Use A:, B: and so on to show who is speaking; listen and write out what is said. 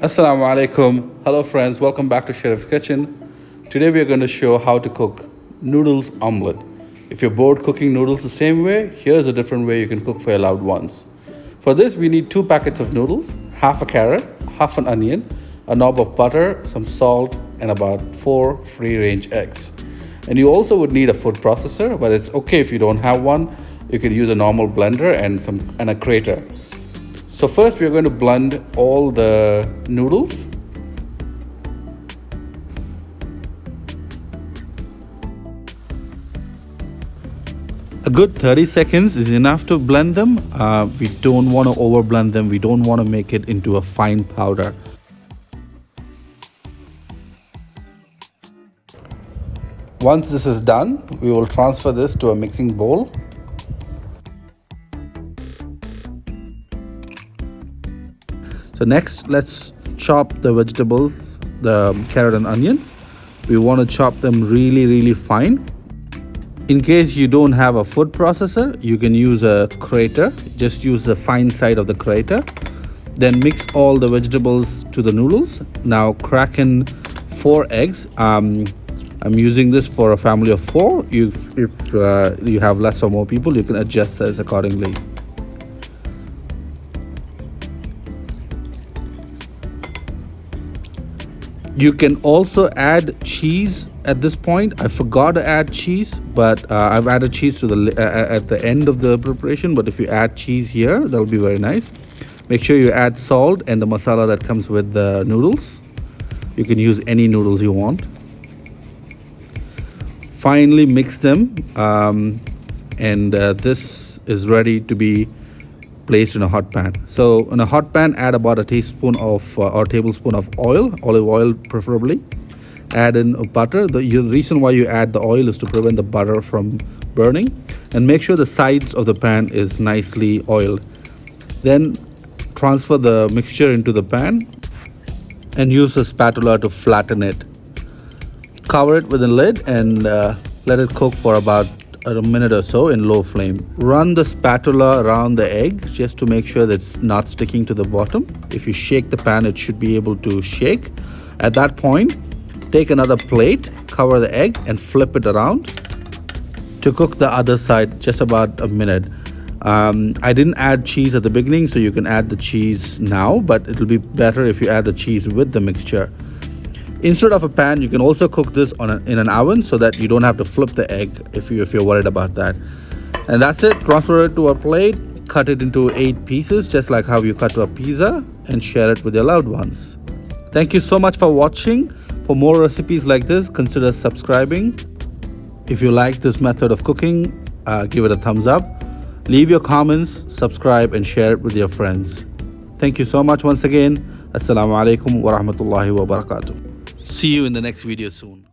A: Assalamu alaikum. Hello friends, welcome back to Sharif's Kitchen. Today we are going to show how to cook noodles omelette. If you're bored cooking noodles the same way, here's a different way you can cook for your loved ones. For this we need 2 packets of noodles, half a carrot, half an onion, a knob of butter, some salt and about 4 free-range eggs. And you also would need a food processor, but it's okay if you don't have one. You can use a normal blender and a grater. So first we are going to blend all the noodles. A good 30 seconds is enough to blend them. We don't want to over blend them. We don't want to make it into a fine powder. Once this is done, we will transfer this to a mixing bowl. So next, let's chop the vegetables, the carrot and onions. We want to chop them really fine. In case you don't have a food processor, you can use a grater. Just use the fine side of the grater. Then mix all the vegetables to the noodles. Now crack in 4 eggs. I'm using this for a family of 4. If you have less or more people, you can adjust this accordingly. You can also add cheese at this point. I forgot to add cheese, but I've added cheese to at the end of the preparation. But if you add cheese here, that'll be very nice. Make sure you add salt and the masala that comes with the noodles. You can use any noodles you want. Finally mix them, and this is ready to be placed in a hot pan. So in a hot pan, add about a teaspoon of or tablespoon of oil, olive oil preferably. Add in butter. The reason why you add the oil is to prevent the butter from burning, and make sure the sides of the pan is nicely oiled. Then transfer the mixture into the pan and use a spatula to flatten it. Cover it with a lid and let it cook for about a minute or so in low flame. Run the spatula around the egg just to make sure that it's not sticking to the bottom. If you shake the pan, it should be able to shake. At that point, take another plate, cover the egg and flip it around to cook the other side just about a minute. I didn't add cheese at the beginning, so you can add the cheese now, but it'll be better if you add the cheese with the mixture. Instead of a pan, you can also cook this in an oven so that you don't have to flip the egg if you're worried about that. And that's it. Transfer it to a plate, cut it into 8 pieces just like how you cut a pizza, and share it with your loved ones. Thank you so much for watching. For more recipes like this, consider subscribing. If you like this method of cooking, give it a thumbs up. Leave your comments, subscribe and share it with your friends. Thank you so much once again. Assalamu alaikum wa rahmatullahi wa barakatuh. See you in the next video soon.